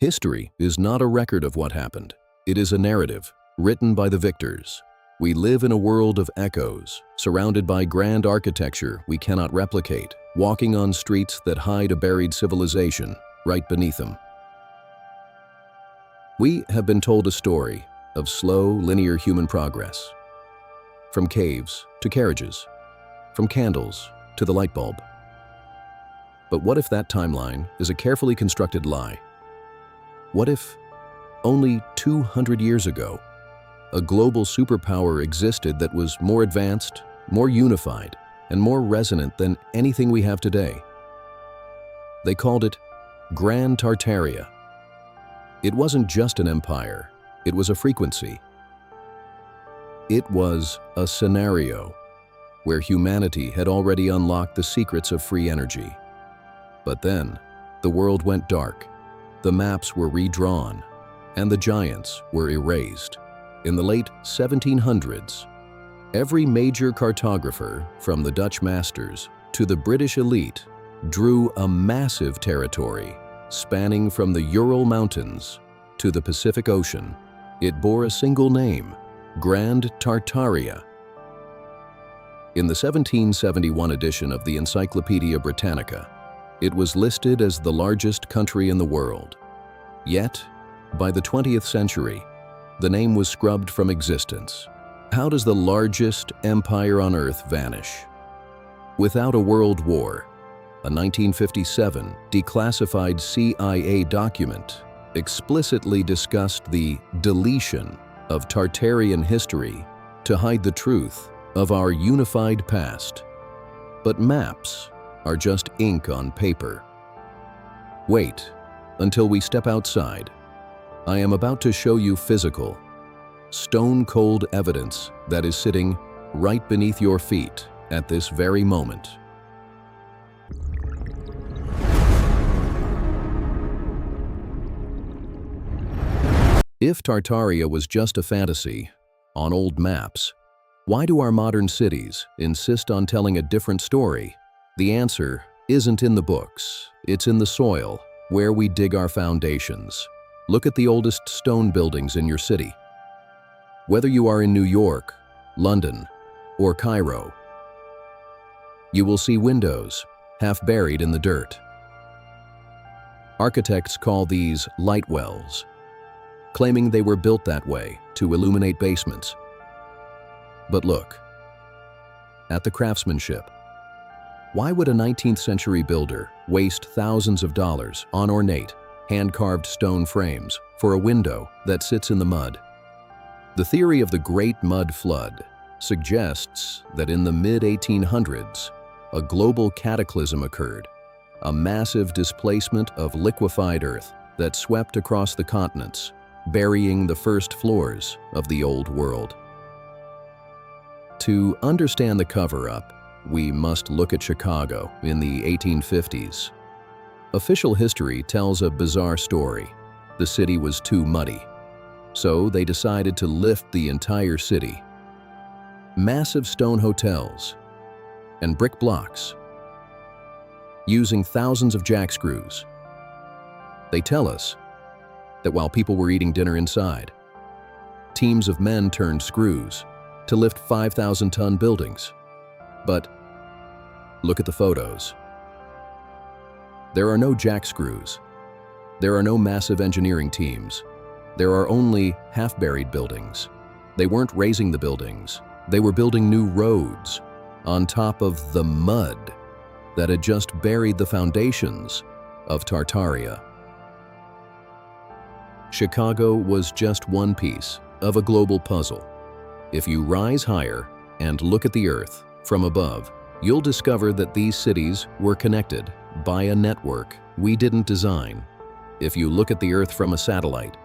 History is not a record of what happened. It is a narrative, written by the victors. We live in a world of echoes, surrounded by grand architecture we cannot replicate, walking on streets that hide a buried civilization right beneath them. We have been told a story of slow, linear human progress. From caves to carriages, from candles to the light bulb. But what if that timeline is a carefully constructed lie? What if, only 200 years ago, a global superpower existed that was more advanced, more unified, and more resonant than anything we have today? They called it Grand Tartaria. It wasn't just an empire, it was a frequency. It was a scenario where humanity had already unlocked the secrets of free energy. But then, the world went dark, the maps were redrawn, and the giants were erased. In the late 1700s, every major cartographer, from the Dutch masters to the British elite, drew a massive territory spanning from the Ural Mountains to the Pacific Ocean. It bore a single name, Grand Tartaria. In the 1771 edition of the Encyclopedia Britannica, it was listed as the largest country in the world. Yet, by the 20th century, the name was scrubbed from existence. How does the largest empire on Earth vanish? Without a world war, a 1957 declassified CIA document explicitly discussed the deletion of Tartarian history to hide the truth of our unified past. But maps are just ink on paper. Wait until we step outside. I am about to show you physical, stone-cold evidence that is sitting right beneath your feet at this very moment. If Tartaria was just a fantasy on old maps, why do our modern cities insist on telling a different story? The answer isn't in the books, it's in the soil, where we dig our foundations. Look at the oldest stone buildings in your city. Whether you are in New York, London, or Cairo, you will see windows half buried in the dirt. Architects call these light wells, claiming they were built that way to illuminate basements. But look at the craftsmanship. Why would a 19th century builder waste thousands of dollars on ornate, hand-carved stone frames for a window that sits in the mud? The theory of the Great Mud Flood suggests that in the mid-1800s, a global cataclysm occurred, a massive displacement of liquefied earth that swept across the continents, burying the first floors of the Old World. To understand the cover-up, we must look at Chicago in the 1850s. Official history tells a bizarre story. The city was too muddy, so they decided to lift the entire city. Massive stone hotels and brick blocks, using thousands of jack screws. They tell us that while people were eating dinner inside, teams of men turned screws to lift 5,000-ton buildings. But look at the photos. There are no jack screws. There are no massive engineering teams. There are only half-buried buildings. They weren't raising the buildings. They were building new roads on top of the mud that had just buried the foundations of Tartaria. Chicago was just one piece of a global puzzle. If you rise higher and look at the Earth from above, you'll discover that these cities were connected by a network we didn't design. If you look at the Earth from a satellite,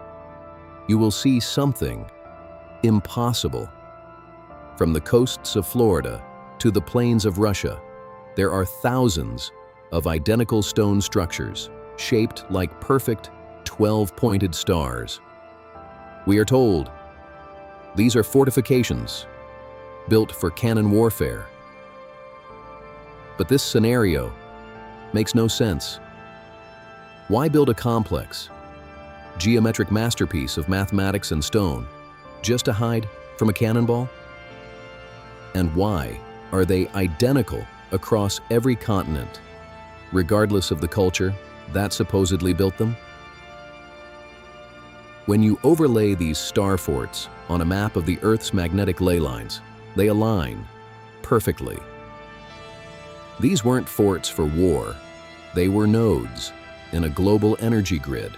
you will see something impossible. From the coasts of Florida to the plains of Russia, there are thousands of identical stone structures shaped like perfect 12-pointed stars. We are told these are fortifications built for cannon warfare. But this scenario makes no sense. Why build a complex geometric masterpiece of mathematics and stone, just to hide from a cannonball? And why are they identical across every continent, regardless of the culture that supposedly built them? When you overlay these star forts on a map of the Earth's magnetic ley lines, they align perfectly. These weren't forts for war. They were nodes in a global energy grid.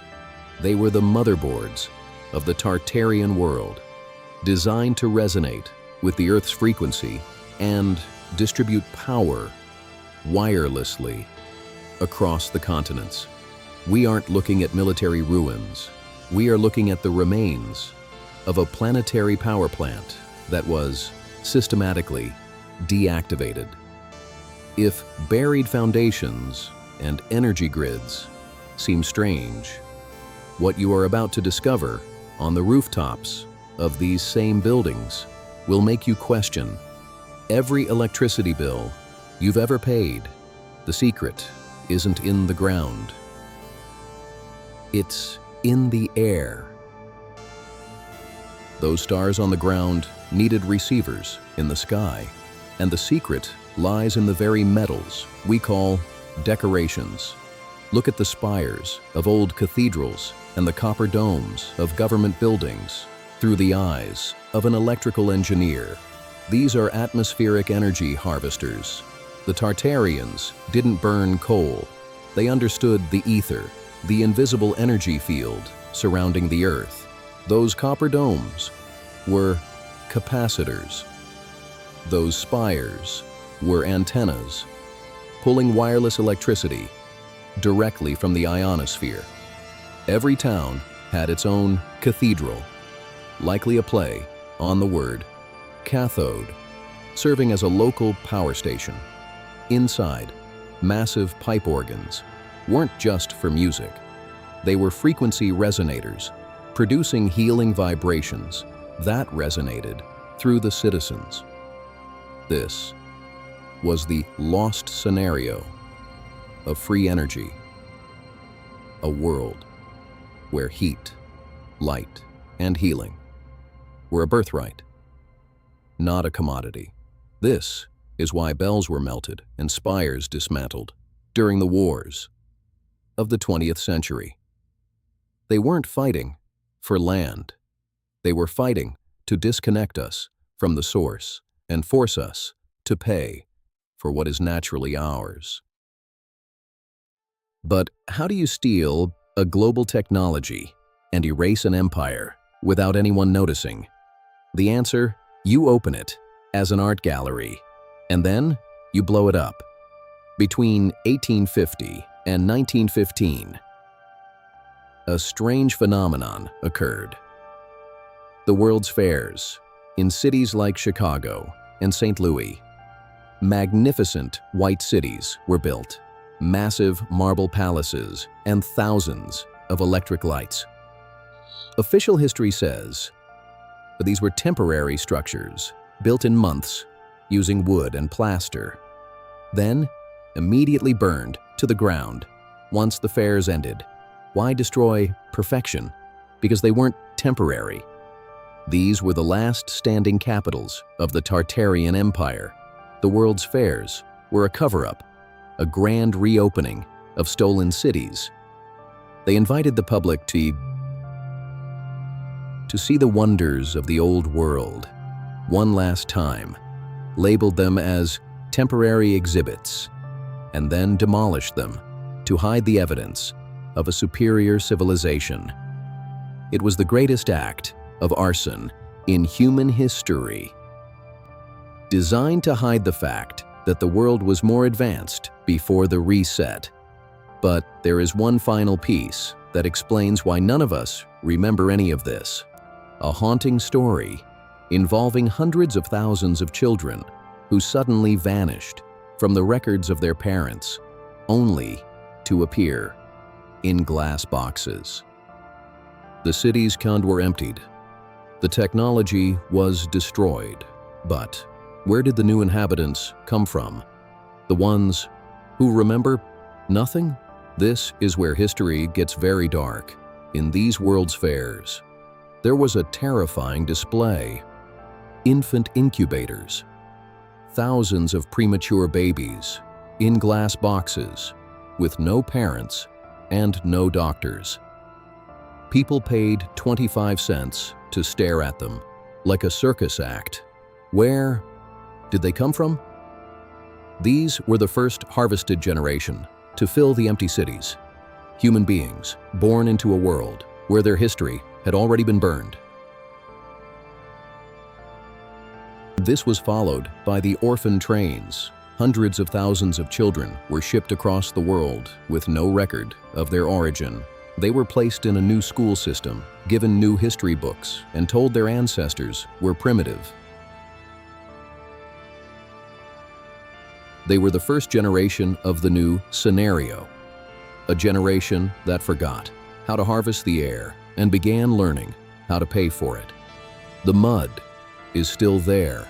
They were the motherboards of the Tartarian world, designed to resonate with the Earth's frequency and distribute power wirelessly across the continents. We aren't looking at military ruins. We are looking at the remains of a planetary power plant that was systematically deactivated. If buried foundations and energy grids seem strange, what you are about to discover on the rooftops of these same buildings will make you question every electricity bill you've ever paid. The secret isn't in the ground. It's in the air. Those stars on the ground needed receivers in the sky, and the secret lies in the very metals we call decorations. Look at the spires of old cathedrals and the copper domes of government buildings through the eyes of an electrical engineer. These are atmospheric energy harvesters. The Tartarians didn't burn coal. They understood the ether, the invisible energy field surrounding the Earth. Those copper domes were capacitors. Those spires were antennas, pulling wireless electricity directly from the ionosphere. Every town had its own cathedral, likely a play on the word cathode, serving as a local power station. Inside, massive pipe organs weren't just for music. They were frequency resonators, producing healing vibrations that resonated through the citizens. This was the lost scenario of free energy, a world where heat, light, and healing were a birthright, not a commodity. This is why bells were melted and spires dismantled during the wars of the 20th century. They weren't fighting for land. They were fighting to disconnect us from the source and force us to pay for what is naturally ours. But how do you steal a global technology and erase an empire without anyone noticing? The answer: you open it as an art gallery, and then you blow it up. Between 1850 and 1915, a strange phenomenon occurred. The World's Fairs in cities like Chicago and St. Louis. Magnificent white cities were built, massive marble palaces, and thousands of electric lights. Official history says that these were temporary structures built in months using wood and plaster, then immediately burned to the ground once the fairs ended. Why destroy perfection? Because they weren't temporary. These were the last standing capitals of the Tartarian Empire. The World's Fairs were a cover-up, a grand reopening of stolen cities. They invited the public to see the wonders of the old world one last time, labeled them as temporary exhibits, and then demolished them to hide the evidence of a superior civilization. It was the greatest act of arson in human history, designed to hide the fact that the world was more advanced before the reset. But there is one final piece that explains why none of us remember any of this. A haunting story involving hundreds of thousands of children who suddenly vanished from the records of their parents, only to appear in glass boxes. The cities were emptied. The technology was destroyed. But where did the new inhabitants come from? The ones who remember nothing? This is where history gets very dark. in these world's fairs, there was a terrifying display. Infant incubators. Thousands of premature babies in glass boxes with no parents and no doctors. People paid 25 cents to stare at them, like a circus act. Where did they come from? These were the first harvested generation to fill the empty cities. Human beings born into a world where their history had already been burned. This was followed by the Orphan Trains. Hundreds of thousands of children were shipped across the world with no record of their origin. They were placed in a new school system, given new history books, and told their ancestors were primitive. They were the first generation of the new scenario, a generation that forgot how to harvest the air and began learning how to pay for it. The mud is still there.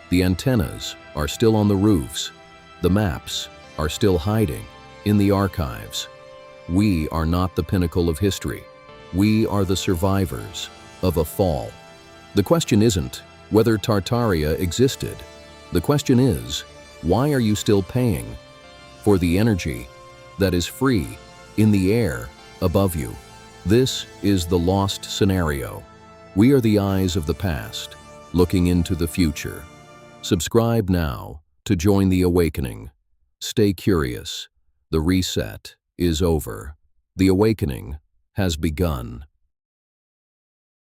The antennas are still on the roofs. The maps are still hiding in the archives. We are not the pinnacle of history. We are the survivors of a fall. The question isn't whether Tartaria existed. The question is, why are you still paying for the energy that is free in the air above you? This is the lost scenario. We are the eyes of the past, looking into the future. Subscribe now to join the awakening. Stay curious. The reset is over. The awakening has begun.